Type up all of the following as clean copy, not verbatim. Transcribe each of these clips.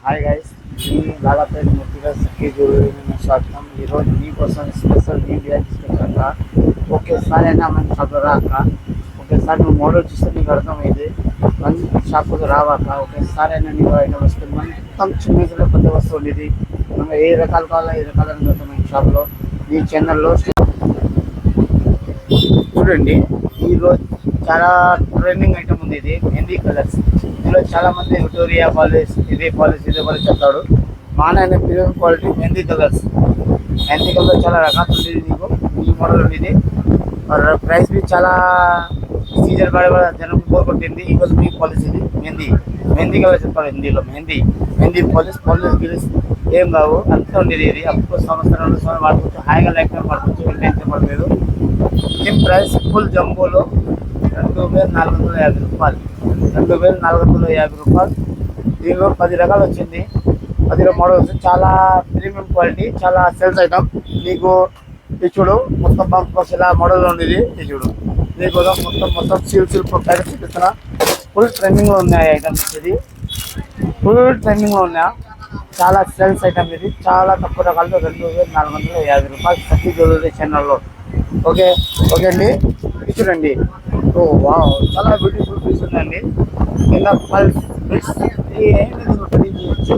Hi guys, నేను లాలాపేట ముద్దుగా సఖీ jewellery స్వాగతం. ఈరోజు మీకోసం స్పెషల్ మీడియా తీసుకొచ్చాక ఒకేసారైనా మన షాప్లో రాక ఒకేసారి నువ్వు మోడల్ చూస్తే నీకు అర్థమైంది. మన షాప్కి రావాక ఒకేసారైనా నీకు ఐటమ్ వస్తే మొత్తం చిన్న పెద్ద వస్తువు ఉండేది. మనం ఏ రకాలు కావాలో ఏ రకాలను దొరుకుతాం మన షాప్లో. ఈ ఛానల్లో చూడండి, ఈరోజు చాలా ట్రెండింగ్ ఐటమ్ ఉంది. ఇది మెహందీ కలర్స్. ఇందులో చాలా మంది విక్టోరియా పాలిష్, ఇదే పాలిష్ చెప్తాడు. మానైన premium quality mehndi colours. Mehndi colour చాలా రకాలు ఉండేది. నీకు ఈ మోడల్ ఉండేది. ప్రైస్ బి చాలా సీజన్ పడే జనం కోరుకుంటుంది. ఈరోజు మీ పాలిష్ ఇది మెహందీ కలర్ చెప్తాడు హిందీలో. మెహందీ పాలిష్ గిలిస్ ఏం కావు, అంతా ఉండేది. ఇది అప్పుడు సంవత్సరం 2 సంవత్సరాలు వాడుకోవచ్చు. హాయిగా లేకపోతే పడుకోవచ్చు. ఇంటి పడలేదు. దీని ప్రైస్ ఫుల్ జంబోలో 2450 రూపాయలు. 2450 రూపాయలు. దీనిలో 10 రకాలు వచ్చింది. 10 మోడల్స్. చాలా ప్రీమియం క్వాలిటీ, చాలా సేల్స్ ఐటమ్. నీకు ఇది చూడు, మొత్తం బాక్స్ ఇలా మోడల్ ఉండేది. ఇది చూడు, నీకు మొత్తం సిల్క్ ప్యాకెట్ చూపిస్తున్నా. ఫుల్ ట్రెండింగ్లో ఉన్నాయి ఐటమ్స్. ఇది ఫుల్ ట్రెండింగ్లో ఉన్నాయా. చాలా సేల్స్ ఐటమ్. ఇది చాలా తక్కువ రకాలతో 2450 రూపాయలు సఖీ జ్యువెలరీ ఛానల్లో. ఓకే అండి, ఇది చూడండి. ఓ వావ్, చాలా బ్యూటిఫుల్ పీస్ ఉందండి. కింద పల్స్ చేయొచ్చు,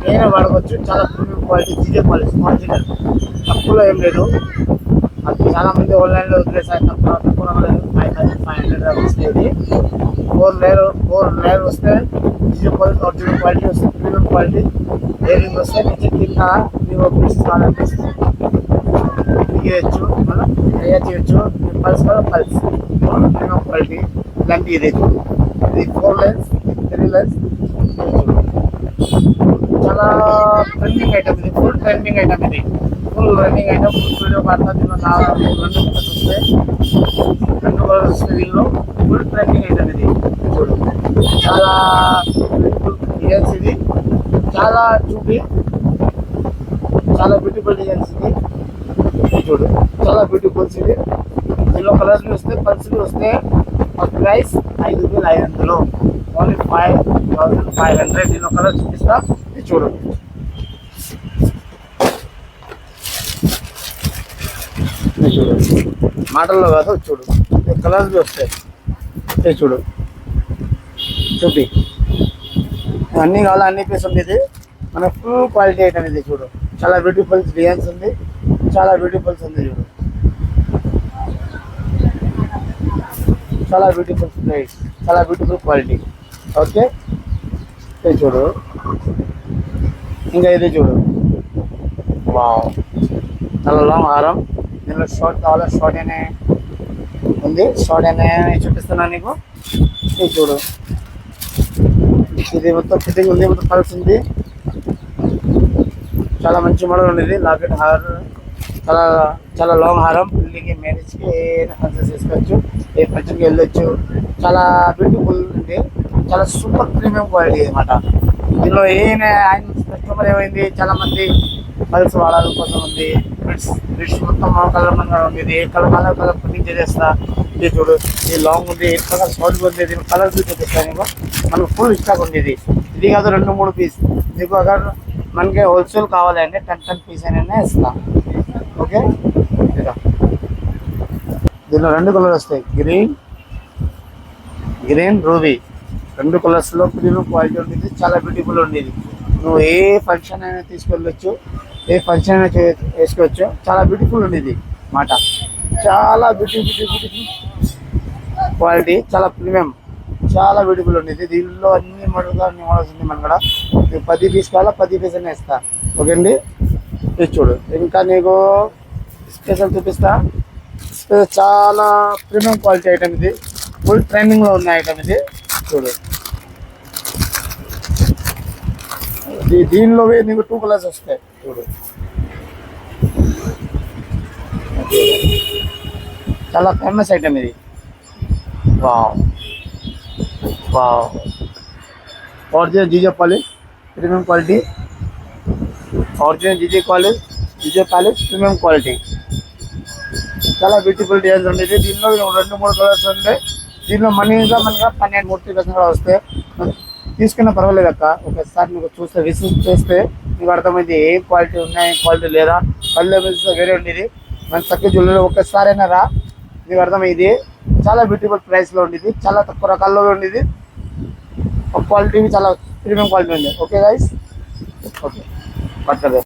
ఏమైనా వాడుకోవచ్చు. చాలా premium quality GJ polish original. తక్కువలో ఏం లేదు. అది చాలా మంది ఆన్లైన్లో వదిలేసారి తక్కువ 500 వస్తాయి. 4 లేయర్ వస్తే జీజే పాలిష్ ఒరిజినల్ క్వాలిటీ వస్తే ప్రీమియం క్వాలిటీ. ఇయరింగ్ వస్తే నుంచి కింద మీరు పీస్ చేయొచ్చు, మనం చేయొచ్చు. Pulse premium quality. ఇలాంటి ఇది 4 లైన్స్ 3 లైన్స్. చాలా ట్రెండింగ్ ఐటమ్ ఇది. ఫుల్ ట్రెండింగ్ ఐటమ్ ఇది. Full running item. Full video పడుతుంది. 2 కలర్స్ వస్తే దీనిలో ఫుల్ ట్రెండింగ్ ఐటమ్ ఇది. చూడు, చాలా డిజైన్స్. ఇది చాలా బ్యూటిఫుల్ డిజైన్స్. ఇది చూడు, చాలా బ్యూటిఫుల్స్. ఇది దీనిలో కలర్స్ వస్తే పల్స్ వస్తే ప్రైస్ 5500, ఓన్లీ 5500. దీనిలో కలర్ చూపిస్తా. ఇది చూడు, మాటల్లో కాదు. చూడు, కలర్స్ వస్తాయి. ఇది చూడు, చూపి అన్నీ కావాలి. అన్ని పీస్ ఉంది. ఇది మన ఫుల్ క్వాలిటీ ఐటమ్. ఇది చూడు, చాలా బ్యూటిఫుల్ డిజైన్స్ ఉంది. చాలా బ్యూటిఫుల్స్ ఉంది. చూడు, చాలా బ్యూటిఫుల్ ప్రైస్, చాలా బ్యూటిఫుల్ క్వాలిటీ. ఓకే, ఇది చూడు. ఇంకా ఇది చూడు, వావ్, చాలా లాంగ్ హారం. దీనిలో షార్ట్ కావాలా, షార్ట్ అనే ఉంది. షార్ట్ అనే చూపిస్తున్నాను నీకు. ఇది చూడు, ఇది మొత్తం ఫిట్టింగ్ ఉంది. మొత్తం పల్స్ ఉంది. చాలా మంచి మోడల్ ఉండేది. లాకెట్ హార్, చాలా లాంగ్ హారం. పెళ్ళికి, మ్యారేజ్కి, ఏ ఫంక్షన్ చేసుకోవచ్చు, ఏ ఫంక్షన్కి వెళ్ళొచ్చు. చాలా బ్యూటిఫుల్ ఉంది. చాలా సూపర్ ప్రీమియం క్వాలిటీ అనమాట. దీనిలో ఆయన కస్టమర్ ఏమైంది, చాలా మంది పల్స్ వాడాల కోసం ఉంది. బ్రిడ్స్ మొత్తం కలర్ మంది ఉంది. ఏ కలర్ ప్రింటింగ్ చేసేస్తా. ఇది చూడు, ఇది లాంగ్ ఉంది. ఏ కలర్ షార్ట్ ఉంది. దీని కలర్ చూపిస్తాను నీకు. మనకు ఫుల్ స్టాక్ ఉంది. ఇది కాదు, 2-3 పీస్. నీకు అगर మనకి హోల్సేల్ కావాలి అంటే 10 పీస్ అయినా ఇస్తాం. ఓకే, దీనిలో 2 కలర్ వస్తాయి, గ్రీన్ రూబీ. 2 కలర్స్లో ప్రీమియం క్వాలిటీ ఉండేది. చాలా బ్యూటిఫుల్ ఉండేది. నువ్వు ఏ ఫంక్షన్ అయినా తీసుకెళ్ళొచ్చు, ఏ ఫంక్షన్ అయినా వేసుకోవచ్చు. చాలా బ్యూటిఫుల్ ఉండేది మాట. చాలా బ్యూటిఫుల్ క్వాలిటీ, చాలా ప్రీమియం, చాలా బ్యూటిఫుల్ ఉండేది. దీనిలో అన్ని మోడల్స్ ఉంది. మన కూడా 10 పీస్ కావాలా, 10 పీస్ అయినా ఇస్తా. ఓకే అండి, ఇది చూడు. ఇంకా నీకు స్పెషల్ చూపిస్తా. చాలా ప్రీమియం క్వాలిటీ ఐటమ్. ఇది ఫుల్ ట్రెండింగ్లో ఉన్న ఐటమ్. ఇది చూడు, దీనిలో నీకు 2 కలర్స్ వస్తాయి. చూడు, చాలా ఫేమస్ ఐటమ్ ఇది. Wow, original GJ polish premium quality. Original GJ polish premium quality. చాలా బ్యూటిఫుల్ డిజైన్స్ ఉండేది. దీనిలో 2-3 కలర్స్ ఉంటాయి. దీనిలో మనగా 12 మూర్తి కూడా వస్తాయి. తీసుకున్న పర్వాలేదు అక్క, ఒకసారి మీకు చూస్తే విజిట్ చేస్తే మీకు అర్థమైంది ఏ క్వాలిటీ ఉన్నాయి, ఏ క్వాలిటీ లేదా. పల్లె వేరే ఉండేది, మన చక్క జ్యువెలరీ ఒక్కసారైనా రా, మీకు అర్థమైంది. చాలా బ్యూటిఫుల్ ప్రైస్లో ఉండేది, చాలా తక్కువ రకాల్లో ఉండేది, క్వాలిటీ చాలా ప్రీమియం క్వాలిటీ ఉంది. Okay guys, okay పట్టదే.